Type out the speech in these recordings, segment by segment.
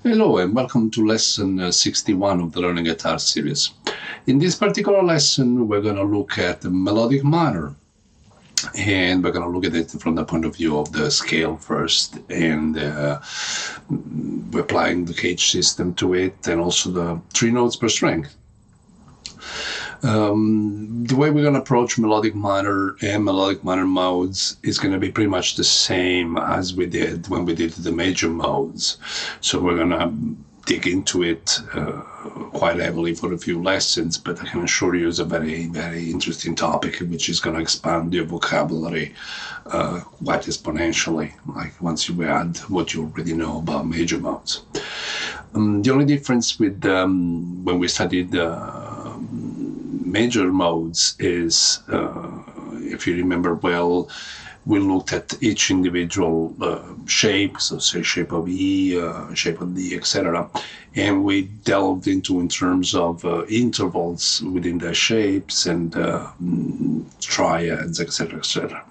Hello and welcome to lesson 61 of the Learning Guitar series. In this particular lesson, we're going to look at the melodic minor, and we're going to look at it from the point of view of the scale first, and we're applying the gauge system to it, and also the 3 notes per string. The way we're going to approach melodic minor and melodic minor modes is going to be pretty much the same as we did when we did the major modes. So we're going to dig into it quite heavily for a few lessons, but I can assure you it's a very, very interesting topic, which is going to expand your vocabulary quite exponentially, like once you add what you already know about major modes. The only difference with when we studied major modes is, if you remember well, we looked at each individual shape, so say shape of E, shape of D, etc. And we delved into in terms of intervals within the shapes and triads, etc., etc.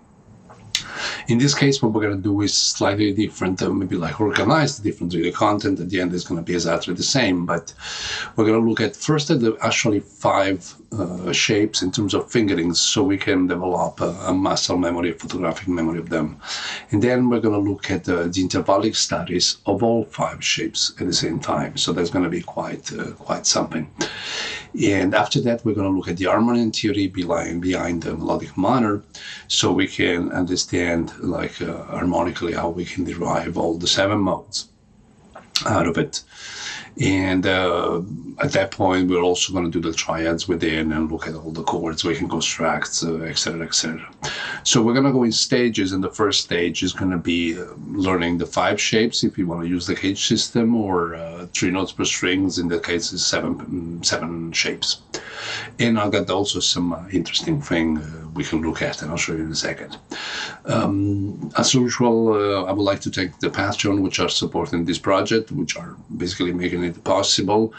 In this case, what we're going to do is slightly different, maybe like organized differently. The content at the end is going to be exactly the same, but we're going to look at first at the actually 5 shapes in terms of fingerings, so we can develop a muscle memory, a photographic memory of them. And then we're going to look at the intervallic studies of all 5 shapes at the same time. So that's going to be quite something. And after that, we're going to look at the harmony and theory behind the melodic minor, so we can understand, like harmonically, how we can derive all the 7 modes out of it. And at that point, we're also going to do the triads within and look at all the chords we can construct, etc., etc. So we're going to go in stages, and the first stage is going to be learning the 5 shapes if you want to use the gauge system, or 3 notes per strings. In the case, is 7 shapes. And I've got also some interesting thing we can look at, and I'll show you in a second. As usual, I would like to thank the Patreon, which are supporting this project, which are basically making it possible.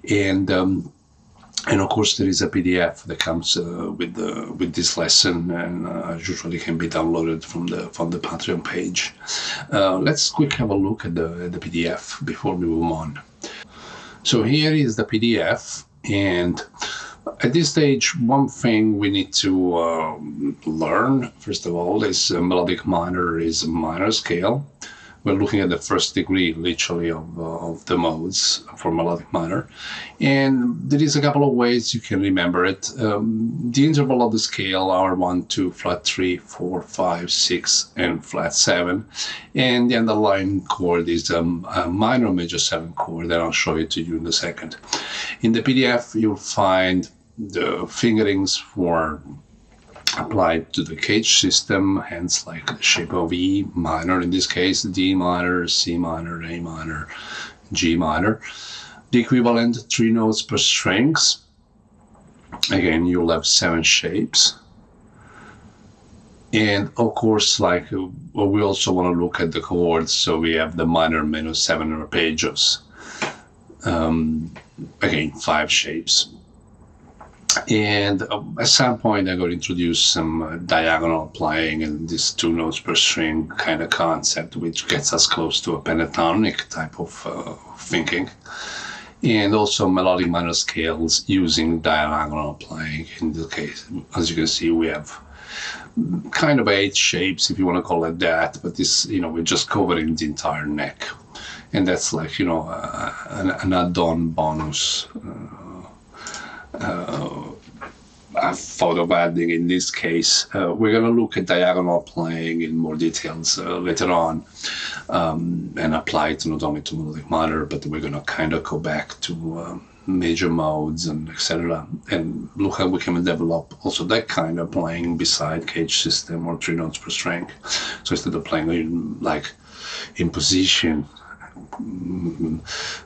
And of course, there is a PDF that comes with this lesson, and usually can be downloaded from the Patreon page. Let's quickly have a look at the PDF before we move on. So here is the PDF, and at this stage, one thing we need to learn, first of all, is melodic minor is a minor scale. We're looking at the first degree, literally, of the modes for melodic minor. And there is a couple of ways you can remember it. The interval of the scale are 1, 2, flat 3, 4, 5, 6, and flat 7. And the underlying chord is a minor major 7 chord, and I'll show it to you in a second. In the PDF, you'll find the fingerings for applied to the gauge system, hence like the shape of E minor, in this case D minor, C minor, A minor, G minor. The equivalent 3 notes per strings. Again, you'll have 7 shapes. And of course, like we also want to look at the chords, so we have the minor minus 7 arpeggios. Again, 5 shapes. And at some point, I'm going to introduce some diagonal playing and this 2 notes per string kind of concept, which gets us close to a pentatonic type of thinking. And also melodic minor scales using diagonal playing. In this case, as you can see, we have kind of 8 shapes, if you want to call it that, but this, we're just covering the entire neck. And that's like, an add-on bonus. I thought of adding in this case. We're going to look at diagonal playing in more details later on, and apply it not only to melodic minor, but we're going to kind of go back to major modes and etc. and look how we can develop also that kind of playing beside gauge system or 3 notes per string. So instead of playing in position,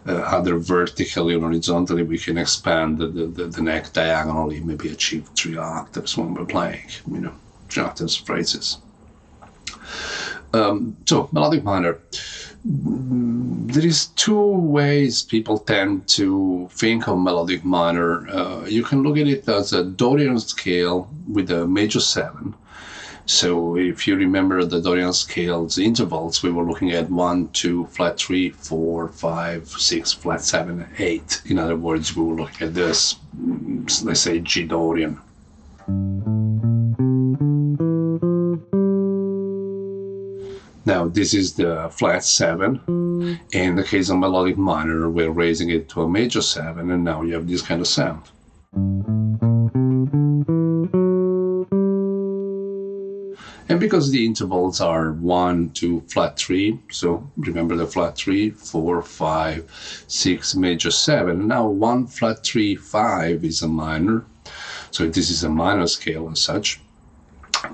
either vertically or horizontally, we can expand the neck diagonally, maybe achieve 3 octaves when we're playing, 3 octaves phrases. So melodic minor. There is 2 ways people tend to think of melodic minor. You can look at it as a Dorian scale with a major 7. So if you remember the Dorian scale's intervals, we were looking at 1, 2, flat 3, 4, 5, 6, flat 7, 8. In other words, we were looking at this, let's say, G Dorian. Now, this is the flat 7. In the case of melodic minor, we're raising it to a major 7, and now you have this kind of sound. And because the intervals are 1, 2, flat 3, so remember the flat 3, 4, 5, 6, major 7. Now 1, flat 3, 5 is a minor. So this is a minor scale as such.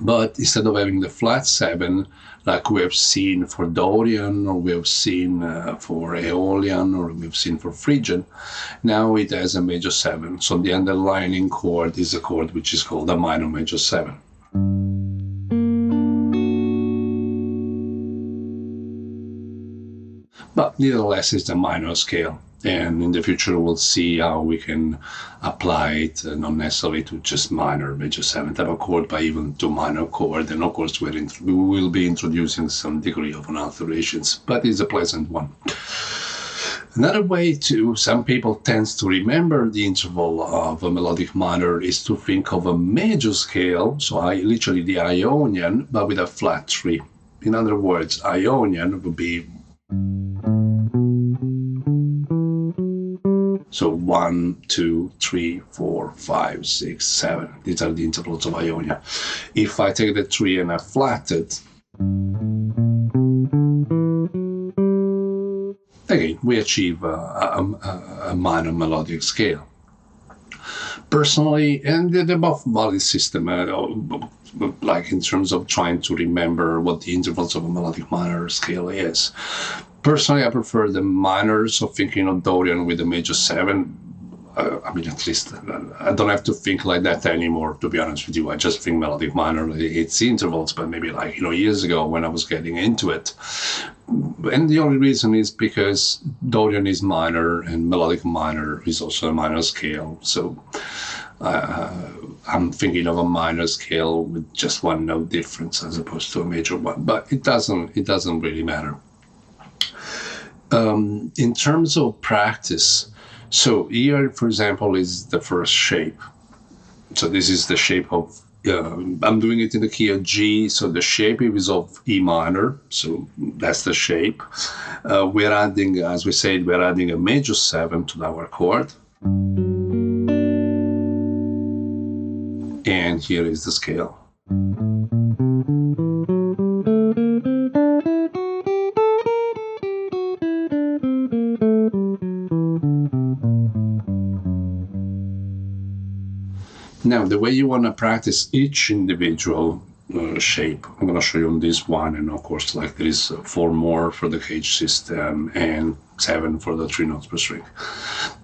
But instead of having the flat 7, like we have seen for Dorian, or we have seen for Aeolian, or we've seen for Phrygian, now it has a major 7. So the underlying chord is a chord which is called a minor major 7. But nevertheless, it's a minor scale. And in the future, we'll see how we can apply it, not necessarily to just minor, major 7 type of chord, but even to minor chord. And of course, we will be introducing some degree of alterations, but it's a pleasant one. Another way some people tend to remember the interval of a melodic minor is to think of a major scale, so literally the Ionian, but with a flat 3. In other words, Ionian would be so 1, 2, 3, 4, 5, 6, 7. These are the intervals of Ionia. If I take the 3 and I flat it, again, we achieve a minor melodic scale. Personally, and the above body system, like in terms of trying to remember what the intervals of a melodic minor scale is. Personally, I prefer the minors, so thinking of Dorian with a major 7. I mean, at least I don't have to think like that anymore, to be honest with you. I just think melodic minor, it's intervals, but maybe like, years ago when I was getting into it. And the only reason is because Dorian is minor and melodic minor is also a minor scale. So I'm thinking of a minor scale with just one note difference as opposed to a major one, but it doesn't really matter. In terms of practice, so here, for example, is the first shape. So this is the shape of, I'm doing it in the key of G, so the shape is of E minor, so that's the shape. We're adding, as we said, we're adding a major 7 to our chord. And here is the scale. Now, the way you want to practice each individual shape, I'm going to show you on this one, and of course, like there is 4 more for the cage system and 7 for the 3 notes per string.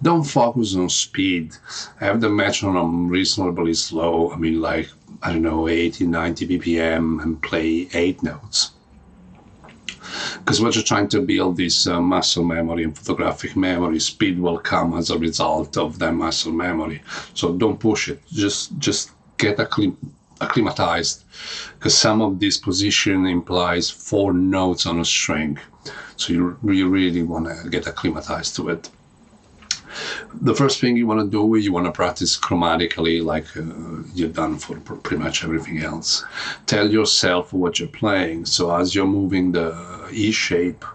Don't focus on speed. Have the metronome reasonably slow. I mean, like, I don't know, 80, 90 BPM, and play 8 notes. Because what you're trying to build is muscle memory and photographic memory. Speed will come as a result of that muscle memory. So don't push it. Just get acclimatized. Because some of this position implies 4 notes on a string. So you really want to get acclimatized to it. The first thing you want to do, you want to practice chromatically like you've done for pretty much everything else. Tell yourself what you're playing. So as you're moving the E shape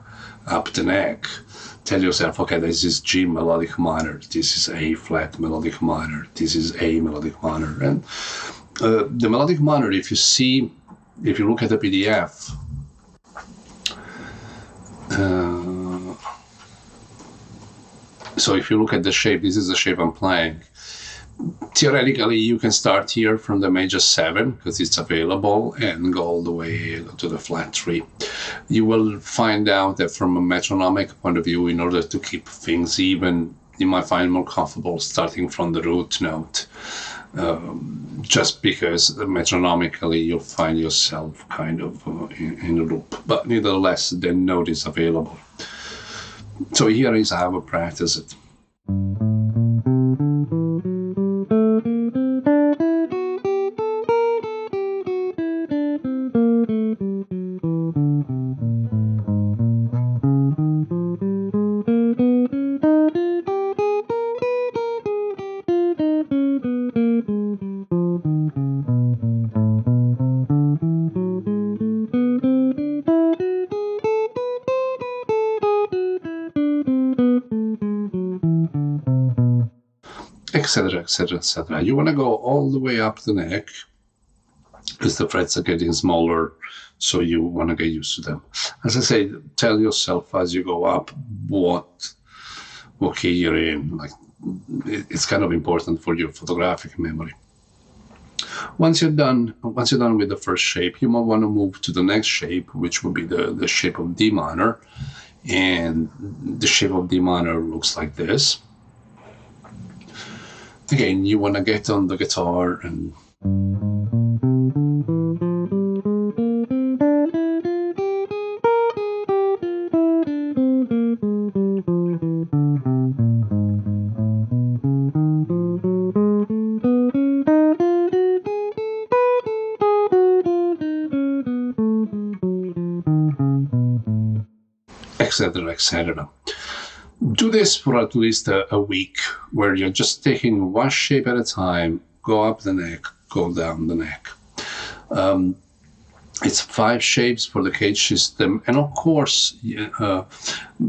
up the neck, tell yourself, okay, this is G melodic minor, this is A flat melodic minor, this is A melodic minor. And the melodic minor, if you look at the PDF, so if you look at the shape, this is the shape I'm playing. Theoretically, you can start here from the major 7 because it's available and go all the way to the flat 3. You will find out that from a metronomic point of view, in order to keep things even, you might find more comfortable starting from the root note. Just because metronomically you'll find yourself kind of in a loop. But nevertheless, the note is available. So here is how I practice it. etc., etc., etc. You want to go all the way up the neck because the frets are getting smaller, so you want to get used to them. As I say, tell yourself as you go up what key you're in. Like, it's kind of important for your photographic memory. Once you're done with the first shape, you might want to move to the next shape, which would be the shape of D minor. And the shape of D minor looks like this. Again, you want to get on the guitar and etc., etc. Do this for at least a week, where you're just taking one shape at a time, go up the neck, go down the neck. It's 5 shapes for the cage system. And of course,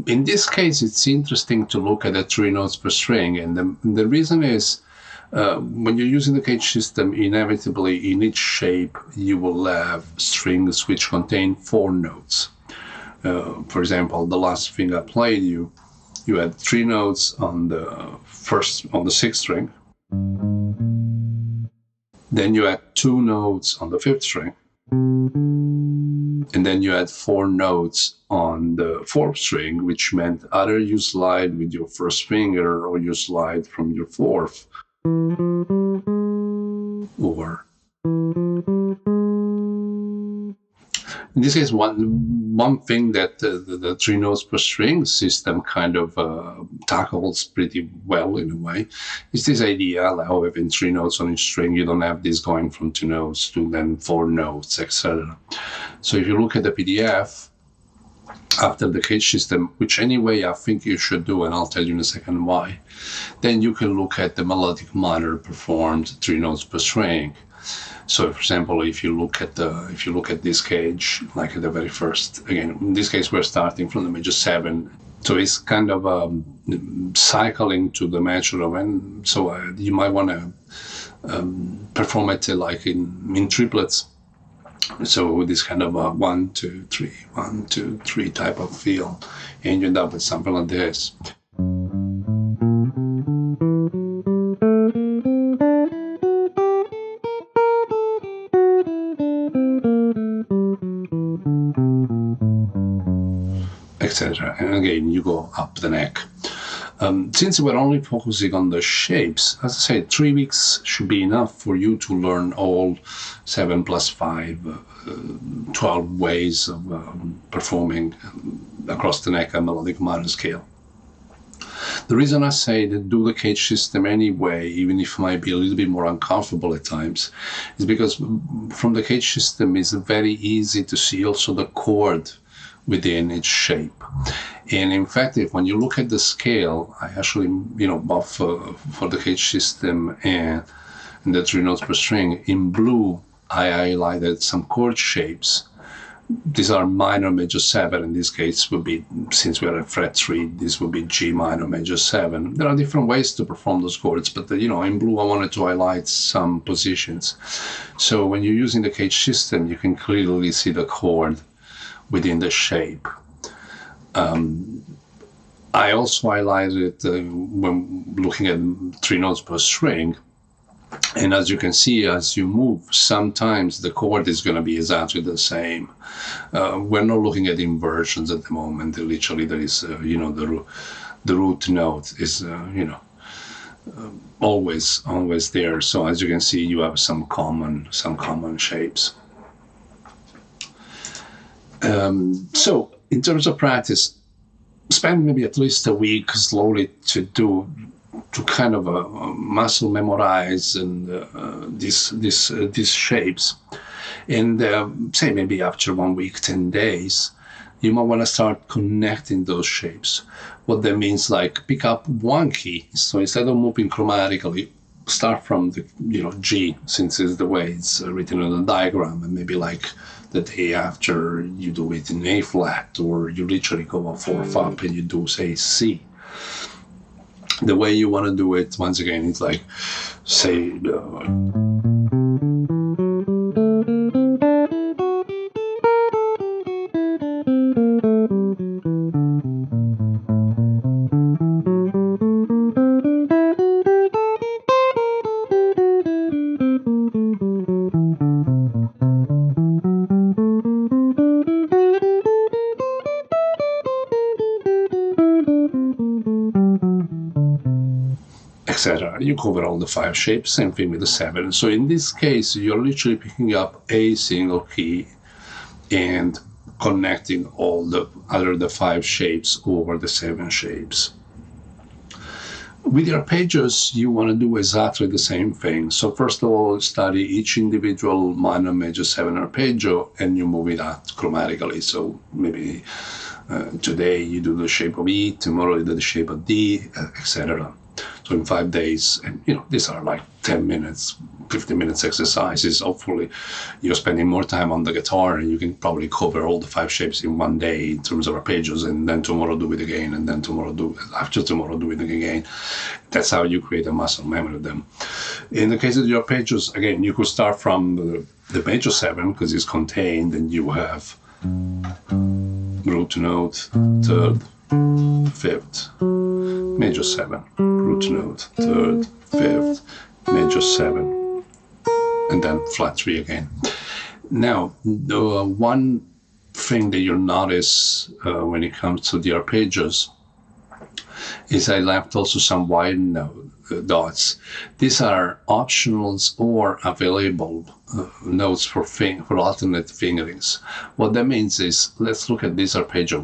in this case, it's interesting to look at the 3 notes per string. And the reason is, when you're using the cage system, inevitably in each shape, you will have strings which contain 4 notes. For example, the last thing I played you had 3 notes on the 6th string. Then you had 2 notes on the 5th string. And then you had 4 notes on the 4th string, which meant either you slide with your 1st finger or you slide from your 4th. Or in this case, one thing that the 3 notes per string system kind of tackles pretty well in a way is this idea of having 3 notes on each string. You don't have this going from 2 notes to then 4 notes, etc. So if you look at the PDF after the cage system, which anyway I think you should do, and I'll tell you in a second why, then you can look at the melodic minor performed 3 notes per string. So, for example, if you look at this cage, like at the very first, again, in this case, we're starting from the major 7. So it's kind of cycling to the major 11. So you might want to perform it like in triplets. So with this kind of 1, 2, 3, 1, 2, 3 type of feel, and you end up with something like this. Etc. And again, you go up the neck. Since we're only focusing on the shapes, as I said, 3 weeks should be enough for you to learn all 7 plus 5, 12 ways of performing across the neck a melodic minor scale. The reason I say that do the cage system anyway, even if it might be a little bit more uncomfortable at times, is because from the cage system it's very easy to see also the chord within each shape. And in fact, when you look at the scale, I actually, both for the cage system and the 3 notes per string, in blue, I highlighted some chord shapes. These are minor major 7. In this case, would be, since we're at fret 3, this would be G minor major 7. There are different ways to perform those chords, but in blue, I wanted to highlight some positions. So when you're using the cage system, you can clearly see the chord within the shape. I also highlighted when looking at 3 notes per string, and as you can see, as you move, sometimes the chord is going to be exactly the same. We're not looking at inversions at the moment. Literally, there is, the root note is, always there. So as you can see, you have some common shapes. So in terms of practice, spend maybe at least a week slowly to kind of muscle memorize and these shapes. And say maybe after 1 week, 10 days, you might want to start connecting those shapes. What that means, like pick up one key. So instead of moving chromatically, start from the G, since it's the way it's written on the diagram, and maybe like the day after you do it in A flat, or you literally go a 4th up and you do, say, C. The way you want to do it, once again, it's like, say, etc. You cover all the 5 shapes, same thing with the 7. So in this case, you're literally picking up a single key and connecting all the 5 shapes over the 7 shapes. With the arpeggios, you want to do exactly the same thing. So first of all, study each individual minor, major 7 arpeggio, and you move it out chromatically. So maybe today you do the shape of E, tomorrow you do the shape of D, etc. So in 5 days, and these are like 10 minutes, 15 minutes exercises. Hopefully you're spending more time on the guitar and you can probably cover all the 5 shapes in 1 day in terms of arpeggios, and then tomorrow do it again, and then after tomorrow do it again. That's how you create a muscle memory of them. In the case of the arpeggios, again, you could start from the major 7 because it's contained, and you have root note, 3rd, 5th, major 7, root note, 3rd, 5th, major 7, and then flat 3 again. Now, the one thing that you'll notice when it comes to the arpeggios is I left also some white dots. These are optionals or available notes for alternate fingerings. What that means is, let's look at this arpeggio.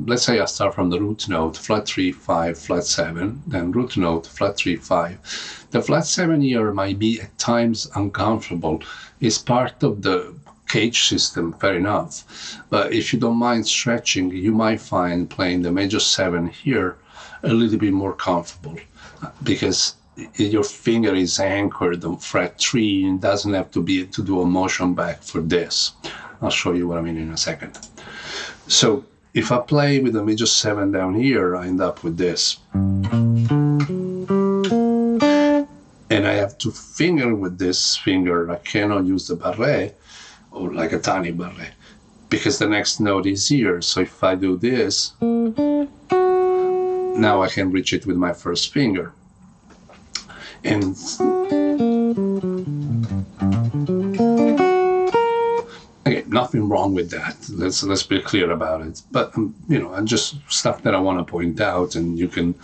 Let's say I start from the root note, flat 3, 5, flat 7, then root note, flat 3, 5. The flat 7 here might be at times uncomfortable. It's part of the cage system, fair enough. But if you don't mind stretching, you might find playing the major 7 here a little bit more comfortable, because your finger is anchored on fret 3 and doesn't have to do a motion back for this. I'll show you what I mean in a second. So if I play with the major 7 down here, I end up with this. And I have to finger with this finger. I cannot use the barré, or like a tiny barré, because the next note is here. So if I do this, now I can reach it with my first finger. And again, nothing wrong with that. Let's be clear about it. But just stuff that I want to point out, and you can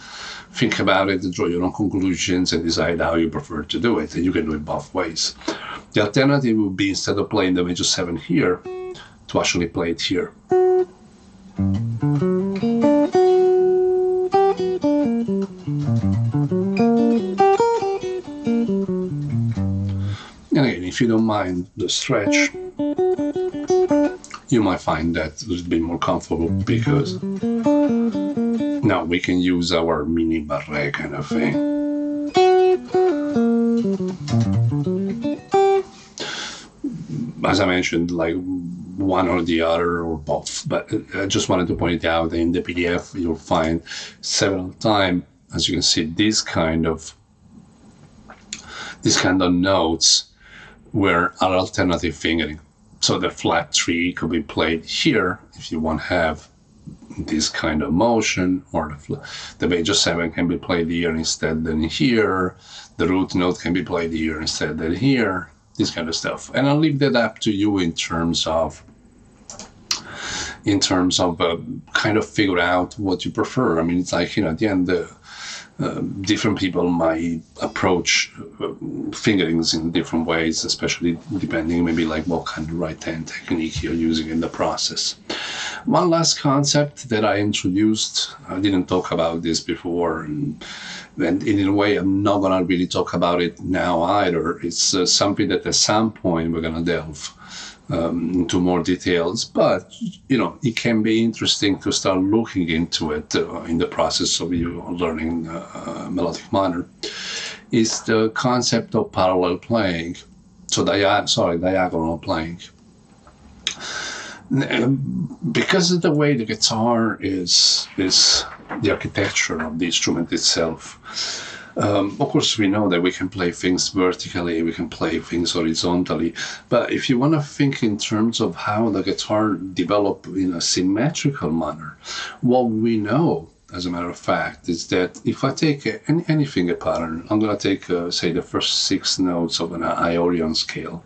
think about it, draw your own conclusions, and decide how you prefer to do it. And you can do it both ways. The alternative would be, instead of playing the major 7 here, to actually play it here. And again, if you don't mind the stretch, you might find that a little bit more comfortable, because now we can use our mini barré kind of thing. As I mentioned, like one or the other or both, but I just wanted to point out that in the PDF you'll find several times, as you can see, this kind of notes where are alternative fingering. So the flat 3 could be played here if you want to have this kind of motion, or the major 7 can be played here instead than here. The root note can be played here instead than here. This kind of stuff. And I'll leave that up to you in terms of kind of figure out what you prefer. I mean, it's like, at the end, different people might approach fingerings in different ways, especially depending maybe like what kind of right hand technique you're using in the process. One last concept that I introduced, I didn't talk about this before, and in a way I'm not going to really talk about it now either. It's something that at some point we're going to delve into more details, but it can be interesting to start looking into it in the process of you learning melodic minor. Is the concept of parallel playing, so diagonal playing. Because of the way the guitar is the architecture of the instrument itself. Of course, we know that we can play things vertically, we can play things horizontally, but if you want to think in terms of how the guitar developed in a symmetrical manner, what we know, as a matter of fact, is that if I take any finger pattern, I'm going to take, say, the first 6 notes of an Iorian scale.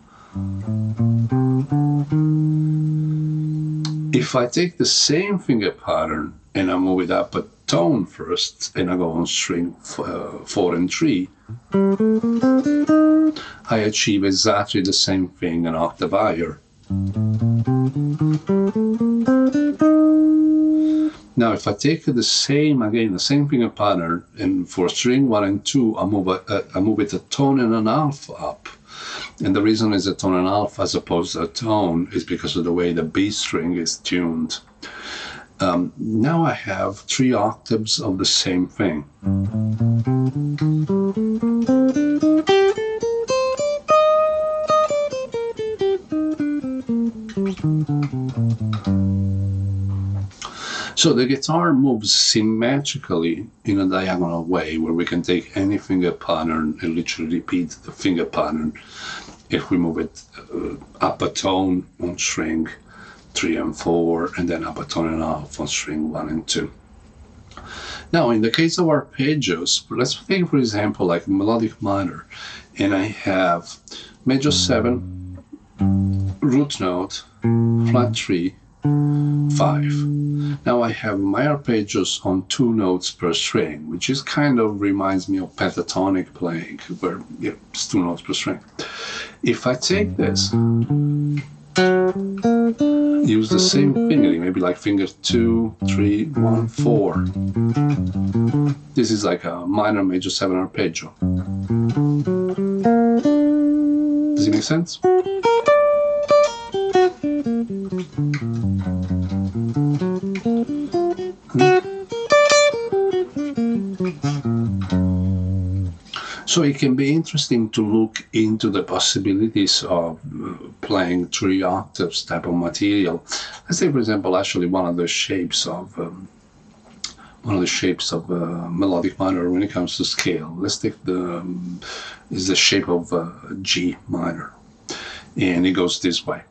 If I take the same finger pattern and I move it up a tone first, and I go on string 4 and 3, I achieve exactly the same thing an octave higher. Now, if I take the same finger pattern, and for string 1 and 2, I move it a tone and a half up. And the reason is a tone and a half as opposed to a tone is because of the way the B string is tuned. Now I have 3 octaves of the same thing. So the guitar moves symmetrically in a diagonal way, where we can take any finger pattern and literally repeat the finger pattern if we move it up a tone on string 3 and 4, and then up a tone and a half on string 1 and 2. Now, in the case of arpeggios, let's take, for example, like melodic minor, and I have major 7, root note, flat 3, 5. Now I have my arpeggios on 2 notes per string, which is kind of reminds me of pentatonic playing, where it's 2 notes per string. If I take this, use the same fingering, maybe like finger 2, 3, 1, 4. This is like a minor major 7 arpeggio. Does it make sense? So it can be interesting to look into the possibilities of playing 3 octaves type of material. Let's say, for example, actually one of the shapes of melodic minor when it comes to scale. Let's take the shape of G minor, and it goes this way.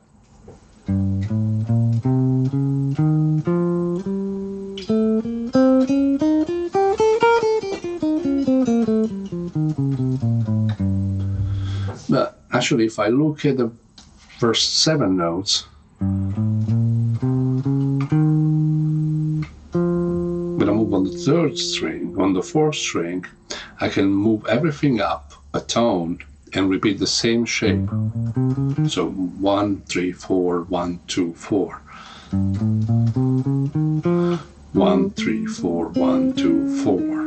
But actually, if I look at the first 7 notes, when I move on the 3rd string, on the 4th string, I can move everything up a tone and repeat the same shape. So 1, 3, 4, 1, 2, 4. 1, 3, 4, 1, 2, 4.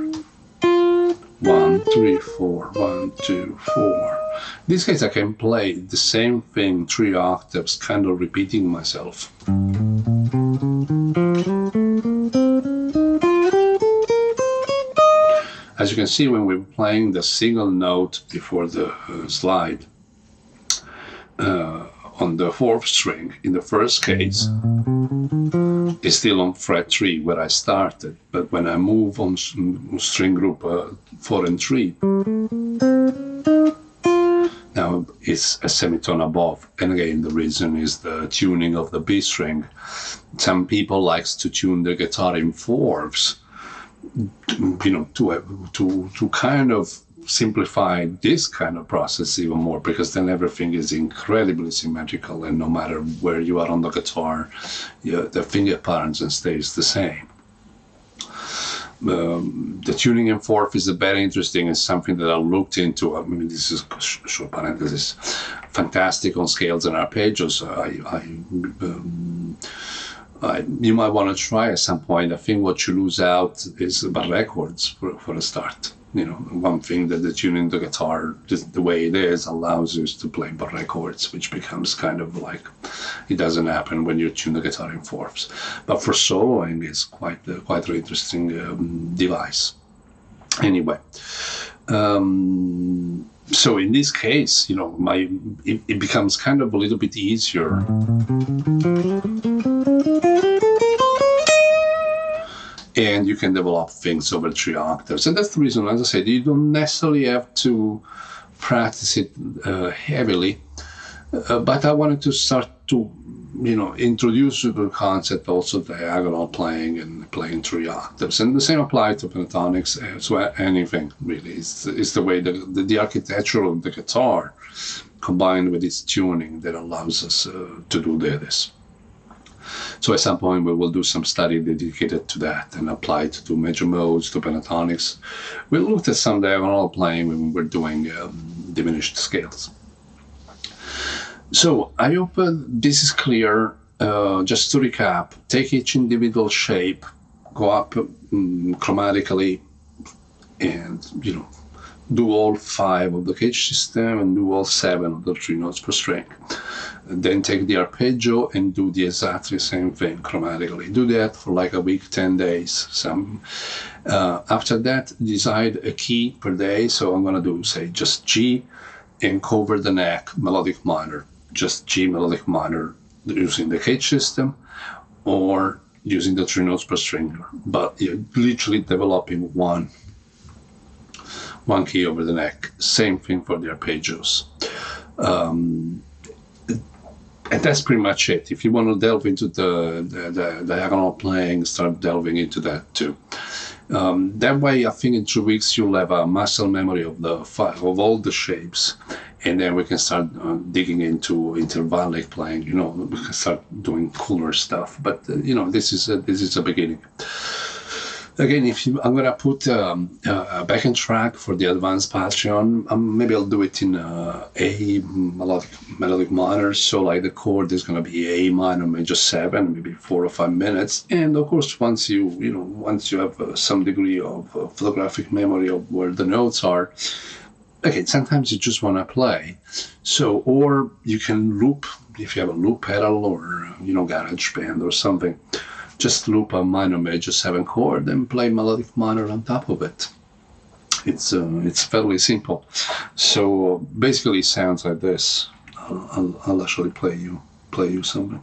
1, 3, 4, 1, 2, 4. In this case, I can play the same thing 3 octaves, kind of repeating myself. As you can see, when we're playing the single note before the slide, on the 4th string, in the first case, it's still on fret 3 where I started, but when I move on string group 4 and 3, now it's a semitone above. And again, the reason is the tuning of the B string. Some people likes to tune the guitar in 4ths, to kind of simplify this kind of process even more, because then everything is incredibly symmetrical, and no matter where you are on the guitar, the finger patterns and stays the same. The tuning in 4th is very interesting. It's something that I looked into. I mean, this is short parenthesis. Fantastic on scales and arpeggios. You might want to try at some point. I think what you lose out is bar records for a start. One thing that the tuning the guitar, just the way it is, allows you to play bar records, which becomes kind of like, it doesn't happen when you tune the guitar in 4ths. But for soloing, it's quite an interesting device. Anyway, so in this case, it becomes kind of a little bit easier and you can develop things over 3 octaves. And that's the reason, as I said, you don't necessarily have to practice it heavily, but I wanted to start to, introduce the concept also diagonal playing and playing 3 octaves. And the same applies to pentatonics, so anything really. It's the way the architecture of the guitar combined with its tuning that allows us to do this. So at some point we will do some study dedicated to that and apply it to major modes, to pentatonics. We looked at some diagonal playing when we were doing diminished scales. So I hope this is clear. Just to recap, take each individual shape, go up chromatically, and do all 5 of the cage system and do all 7 of the 3 notes per string. And then take the arpeggio and do the exactly same thing chromatically. Do that for like a week, 10 days. After that, decide a key per day. So I'm gonna do, say, just G and cover the neck, melodic minor. Just G melodic minor using the cage system or using the 3 notes per string. But you're literally developing one key over the neck. Same thing for the arpeggios. And that's pretty much it. If you want to delve into the diagonal playing, start delving into that too. That way, I think in 2 weeks you'll have a muscle memory of all the shapes, and then we can start digging into intervallic playing. We can start doing cooler stuff. But this is a beginning. Again, I'm gonna put a backing track for the advanced Patreon. Maybe I'll do it in A melodic minor. So like the chord is gonna be A minor major 7, maybe 4 or 5 minutes. And of course, once you have some degree of photographic memory of where the notes are, okay, sometimes you just wanna play. So, or you can loop if you have a loop pedal or GarageBand or something. Just loop a minor major 7 chord and play melodic minor on top of it. It's fairly simple. So basically, it sounds like this. I'll actually play you something.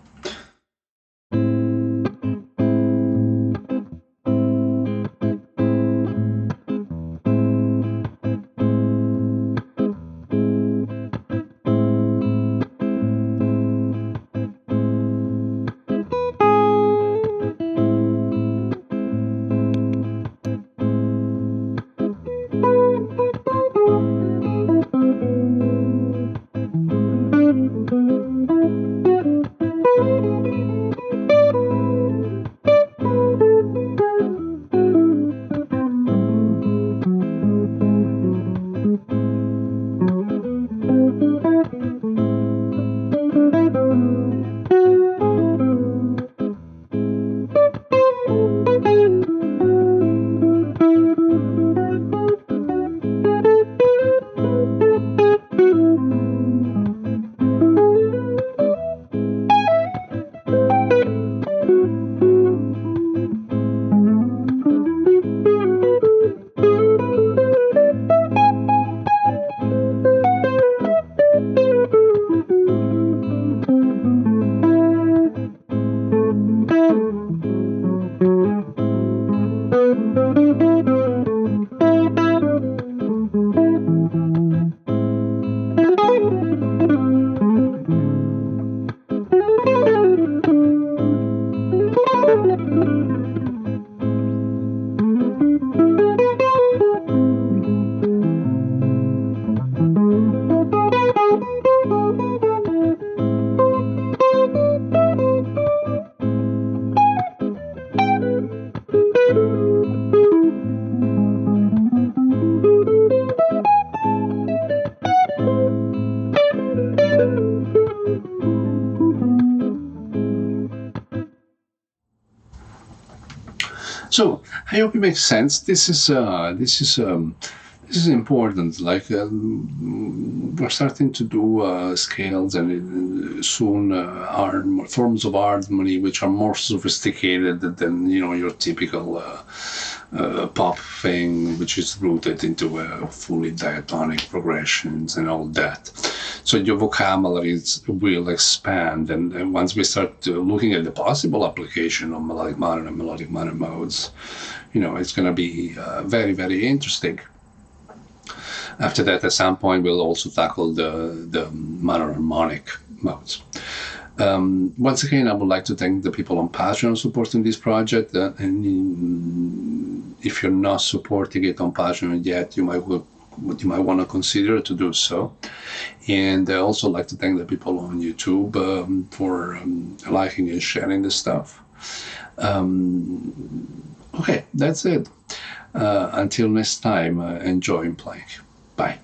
So I hope it makes sense. This is important. Like we're starting to do scales and soon forms of harmony which are more sophisticated than your typical pop thing, which is rooted into fully diatonic progressions and all that. So your vocabulary will expand, and once we start looking at the possible application of melodic minor and melodic minor modes, it's going to be very, very interesting. After that, at some point, we'll also tackle the minor harmonic modes. Once again, I would like to thank the people on Patreon supporting this project. And if you're not supporting it on Patreon yet, you might want to consider to do so. And I also like to thank the people on YouTube for liking and sharing the stuff. Okay, that's it. Until next time, enjoy playing. Bye.